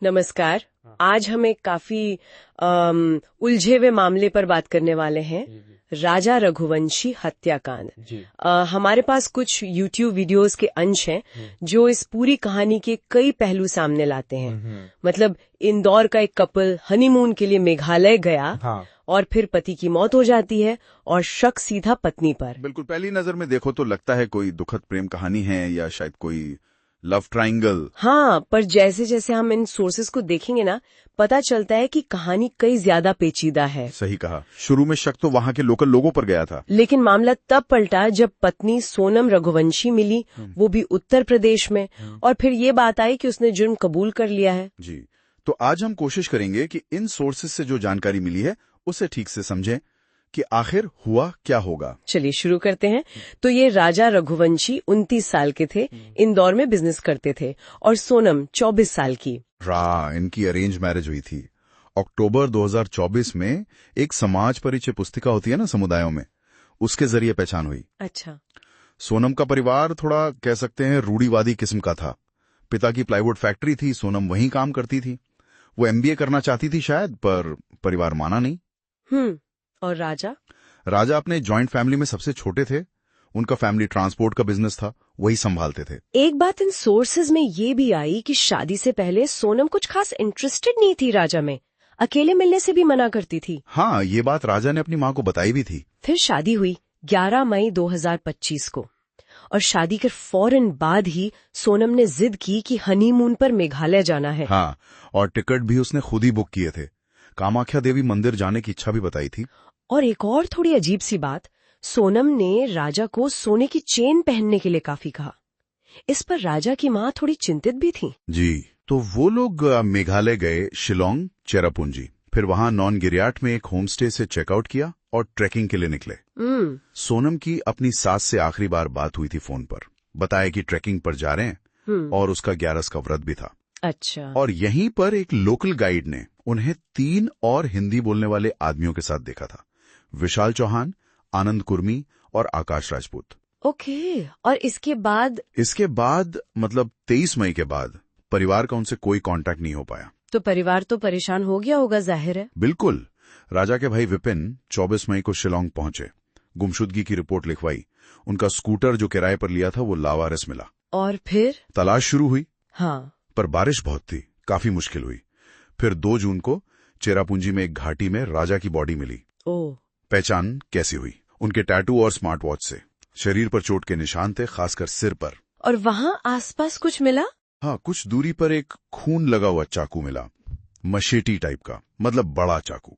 नमस्कार। आज हम एक काफी उलझे हुए मामले पर बात करने वाले हैं, राजा रघुवंशी हत्याकांड। हमारे पास कुछ YouTube वीडियोस के अंश हैं जो इस पूरी कहानी के कई पहलू सामने लाते हैं। मतलब इंदौर का एक कपल हनीमून के लिए मेघालय गया और फिर पति की मौत हो जाती है और शक सीधा पत्नी पर। बिल्कुल, पहली नजर में देखो तो लगता है कोई दुखद प्रेम कहानी है या शायद कोई लव ट्रायंगल। हाँ, पर जैसे जैसे हम इन सोर्सेस को देखेंगे ना, पता चलता है कि कहानी कई ज्यादा पेचीदा है। सही कहा। शुरू में शक तो वहाँ के लोकल लोगों पर गया था, लेकिन मामला तब पलटा जब पत्नी सोनम रघुवंशी मिली, वो भी उत्तर प्रदेश में, और फिर ये बात आई कि उसने जुर्म कबूल कर लिया है। जी। तो आज हम कोशिश करेंगे कि इन सोर्सेस से जो जानकारी मिली है उसे ठीक से समझें कि आखिर हुआ क्या होगा। चलिए शुरू करते हैं। तो ये राजा रघुवंशी 29 साल के थे, इंदौर में बिजनेस करते थे, और सोनम 24 साल की। इनकी अरेंज मैरिज हुई थी। अक्टूबर 2024 में एक समाज परिचय पुस्तिका होती है ना समुदायों में, उसके जरिए पहचान हुई। अच्छा। सोनम का परिवार थोड़ा कह सकते हैं रूढ़िवादी किस्म का था। पिता की प्लाईवुड फैक्ट्री थी, सोनम वहीं काम करती थी। वो MBA करना चाहती थी शायद, पर परिवार माना नहीं। और राजा अपने जॉइंट फैमिली में सबसे छोटे थे। उनका फैमिली ट्रांसपोर्ट का बिजनेस था, वही संभालते थे। एक बात इन सोर्सेज में ये भी आई कि शादी से पहले सोनम कुछ खास इंटरेस्टेड नहीं थी राजा में, अकेले मिलने से भी मना करती थी। हाँ, ये बात राजा ने अपनी माँ को बताई भी थी। फिर शादी हुई 11 मई 2025 को, और शादी के फौरन बाद ही सोनम ने जिद की कि हनीमून पर मेघालय जाना है। हाँ, और टिकट भी उसने खुद ही बुक किए थे। कामाख्या देवी मंदिर जाने की इच्छा भी बताई थी। और एक और थोड़ी अजीब सी बात, सोनम ने राजा को सोने की चेन पहनने के लिए काफी कहा। इस पर राजा की माँ थोड़ी चिंतित भी थी। जी। तो वो लोग मेघालय गए, शिलोंग, चेरापूंजी। फिर वहां नॉन गिरियाट में एक होमस्टे से चेकआउट किया और ट्रैकिंग के लिए निकले। सोनम की अपनी सास से आखिरी बार बात हुई थी फोन पर। बताया कि ट्रैकिंग पर जा रहे हैं और उसका 11 का व्रत भी था। अच्छा। और यहीं पर एक लोकल गाइड ने उन्हें 3 और हिंदी बोलने वाले आदमियों के साथ देखा था, विशाल चौहान, आनंद कुर्मी और आकाश राजपूत। ओके। और इसके बाद मतलब 23 मई के बाद परिवार का उनसे कोई कांटेक्ट नहीं हो पाया। तो परिवार तो परेशान हो गया होगा, जाहिर है। बिल्कुल। राजा के भाई विपिन 24 मई को शिलोंग पहुंचे, गुमशुदगी की रिपोर्ट लिखवाई। उनका स्कूटर जो किराए पर लिया था वो लावारिस मिला। और फिर तलाश शुरू हुई। हाँ। पर बारिश बहुत थी, काफी मुश्किल हुई। फिर 2 जून को चेरापूंजी में एक घाटी में राजा की बॉडी मिली। पहचान कैसी हुई? उनके टैटू और स्मार्ट वॉच से। शरीर पर चोट के निशान थे, खासकर सिर पर। और वहाँ आसपास कुछ मिला? हाँ, कुछ दूरी पर एक खून लगा हुआ चाकू मिला, मशेटी टाइप का, मतलब बड़ा चाकू।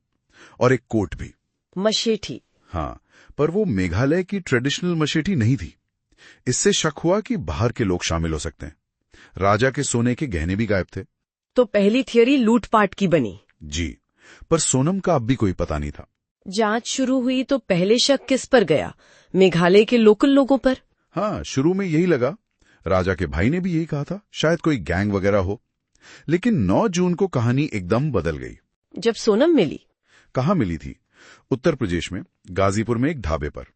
और एक कोट भी। मशेटी? हाँ, पर वो मेघालय की ट्रेडिशनल मशेटी नहीं थी। इससे शक हुआ कि बाहर के लोग शामिल हो सकते हैं। राजा के सोने के गहने भी गायब थे। तो पहली थियरी लूटपाट की बनी। जी, पर सोनम का अब भी कोई पता नहीं था। जांच शुरू हुई तो पहले शक किस पर गया? मेघालय के लोकल लोगों पर। हाँ, शुरू में यही लगा। राजा के भाई ने भी यही कहा था, शायद कोई गैंग वगैरह हो। लेकिन 9 जून को कहानी एकदम बदल गई। जब सोनम मिली? कहाँ मिली थी? उत्तर प्रदेश में गाजीपुर में एक ढाबे पर।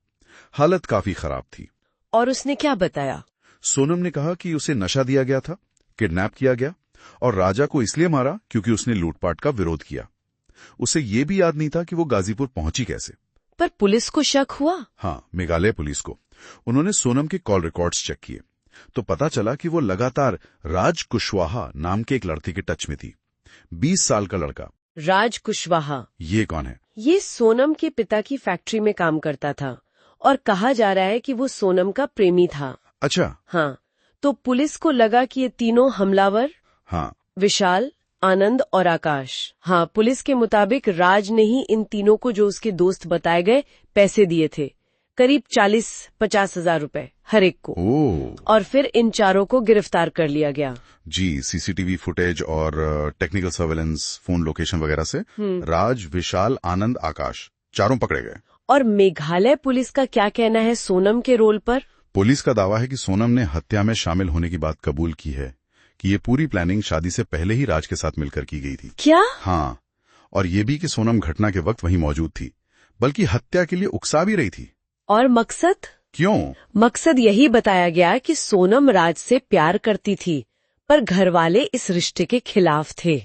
हालत काफी खराब थी। और उसने क्या बताया? सोनम ने कहा कि उसे नशा दिया गया था, किडनैप किया गया, और राजा को इसलिए मारा क्योंकि उसने लूटपाट का विरोध किया। उसे ये भी याद नहीं था कि वो गाजीपुर पहुंची कैसे। पर पुलिस को शक हुआ? हाँ, मेघालय पुलिस को। उन्होंने सोनम के कॉल रिकॉर्ड्स चेक किए तो पता चला कि वो लगातार राज कुशवाहा नाम के एक लड़के के टच में थी। 20 साल का लड़का। राज कुशवाहा? ये कौन है? ये सोनम के पिता की फैक्ट्री में काम करता था और कहा जा रहा है कि वो सोनम का प्रेमी था। अच्छा। हाँ, तो पुलिस को लगा कि ये तीनों हमलावर, हाँ, विशाल, आनंद और आकाश। हाँ, पुलिस के मुताबिक राज ने ही इन तीनों को, जो उसके दोस्त बताए गए, पैसे दिए थे, करीब 40-50 हजार रुपए हर एक को। और फिर इन चारों को गिरफ्तार कर लिया गया। जी, CCTV फुटेज और टेक्निकल सर्वेलेंस, फोन लोकेशन वगैरह से राज, विशाल, आनंद, आकाश चारों पकड़े गए। और मेघालय पुलिस का क्या कहना है सोनम के रोल पर? पुलिस का दावा है कि सोनम ने हत्या में शामिल होने की बात कबूल की है, कि ये पूरी प्लानिंग शादी से पहले ही राज के साथ मिलकर की गई थी। क्या? हाँ, और ये भी कि सोनम घटना के वक्त वहीं मौजूद थी, बल्कि हत्या के लिए उकसा भी रही थी। और मकसद? क्यों? मकसद यही बताया गया कि सोनम राज से प्यार करती थी, पर घर वाले इस रिश्ते के खिलाफ थे।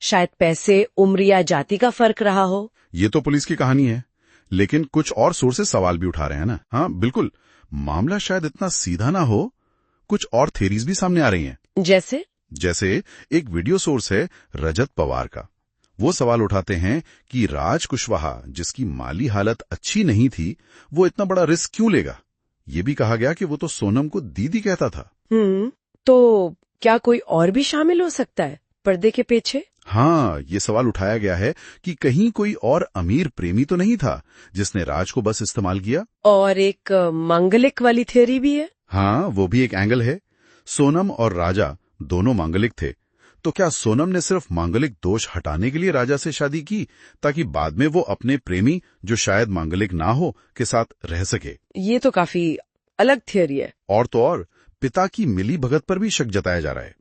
शायद पैसे, उम्र या जाति का फर्क रहा हो। ये तो पुलिस की कहानी है, लेकिन कुछ और सोर्सेस सवाल भी उठा रहे हैं ना। हाँ बिल्कुल, मामला शायद इतना सीधा ना हो, कुछ और थेरीज भी सामने आ रही हैं। जैसे एक वीडियो सोर्स है रजत पवार का। वो सवाल उठाते हैं कि राज कुशवाहा, जिसकी माली हालत अच्छी नहीं थी, वो इतना बड़ा रिस्क क्यों लेगा। ये भी कहा गया कि वो तो सोनम को दीदी कहता था। तो क्या कोई और भी शामिल हो सकता है पर्दे के पीछे? हाँ, ये सवाल उठाया गया है कि कहीं कोई और अमीर प्रेमी तो नहीं था जिसने राज को बस इस्तेमाल किया। और एक मांगलिक वाली थ्योरी भी है। हाँ, वो भी एक एंगल है। सोनम और राजा दोनों मांगलिक थे, तो क्या सोनम ने सिर्फ मांगलिक दोष हटाने के लिए राजा से शादी की, ताकि बाद में वो अपने प्रेमी, जो शायद मांगलिक ना हो, के साथ रह सके? ये तो काफी अलग थ्योरी है। और तो और पिता की मिली भगत पर भी शक जताया जा रहा है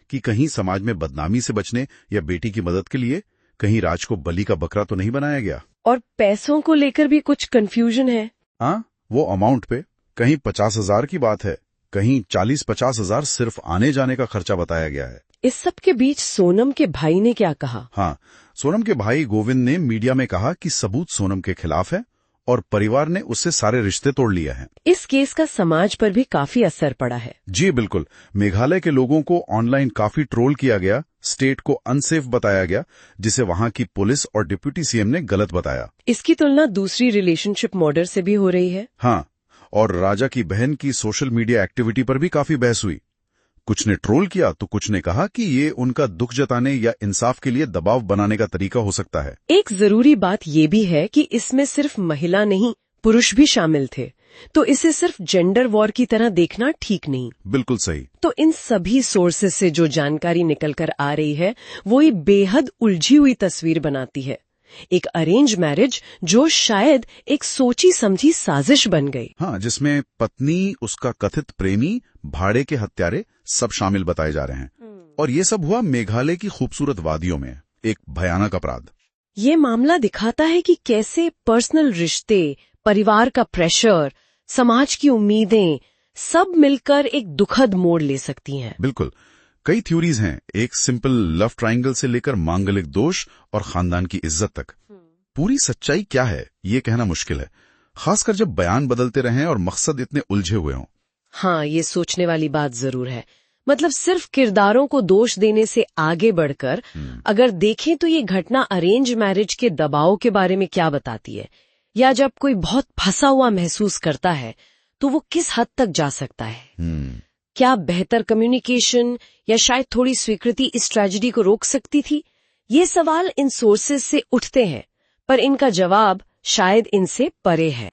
कि कहीं समाज में बदनामी से बचने या बेटी की मदद के लिए कहीं राज को बलि का बकरा तो नहीं बनाया गया। और पैसों को लेकर भी कुछ कंफ्यूजन है। हाँ, वो अमाउंट पे कहीं 50,000 की बात है, कहीं 40-50 हजार सिर्फ आने जाने का खर्चा बताया गया है। इस सब के बीच सोनम के भाई ने क्या कहा? हाँ, सोनम के भाई गोविंद ने मीडिया में कहा कि सबूत सोनम के खिलाफ है और परिवार ने उससे सारे रिश्ते तोड़ लिए हैं। इस केस का समाज पर भी काफी असर पड़ा है। जी बिल्कुल, मेघालय के लोगों को ऑनलाइन काफी ट्रोल किया गया, स्टेट को अनसेफ बताया गया, जिसे वहां की पुलिस और डिप्टी सीएम ने गलत बताया। इसकी तुलना दूसरी रिलेशनशिप मॉडल से भी हो रही है। हाँ, और राजा की बहन की सोशल मीडिया एक्टिविटी पर भी काफी बहस हुई। कुछ ने ट्रोल किया तो कुछ ने कहा कि ये उनका दुख जताने या इंसाफ के लिए दबाव बनाने का तरीका हो सकता है। एक जरूरी बात ये भी है कि इसमें सिर्फ महिला नहीं, पुरुष भी शामिल थे, तो इसे सिर्फ जेंडर वॉर की तरह देखना ठीक नहीं। बिल्कुल सही। तो इन सभी सोर्सेस से जो जानकारी निकल कर आ रही है, वो ये बेहद उलझी हुई तस्वीर बनाती है। एक अरेंज मैरिज जो शायद एक सोची समझी साजिश बन गई। हाँ, जिसमें पत्नी, उसका कथित प्रेमी, भाड़े के हत्यारे सब शामिल बताए जा रहे हैं। और ये सब हुआ मेघालय की खूबसूरत वादियों में। एक भयानक अपराध। ये मामला दिखाता है कि कैसे पर्सनल रिश्ते, परिवार का प्रेशर, समाज की उम्मीदें सब मिलकर एक दुखद मोड़ ले सकती हैं। बिल्कुल, कई थ्योरीज हैं, एक सिंपल लव ट्रायंगल से लेकर मांगलिक दोष और खानदान की इज्जत तक। पूरी सच्चाई क्या है ये कहना मुश्किल है, खासकर जब बयान बदलते रहें और मकसद इतने उलझे हुए हों। हाँ, ये सोचने वाली बात जरूर है। मतलब सिर्फ किरदारों को दोष देने से आगे बढ़कर अगर देखें तो ये घटना अरेंज मैरिज के दबाव के बारे में क्या बताती है, या जब कोई बहुत फंसा हुआ महसूस करता है तो वो किस हद तक जा सकता है। क्या बेहतर कम्युनिकेशन या शायद थोड़ी स्वीकृति इस ट्रेजेडी को रोक सकती थी? ये सवाल इन सोर्सेस से उठते हैं, पर इनका जवाब शायद इनसे परे है।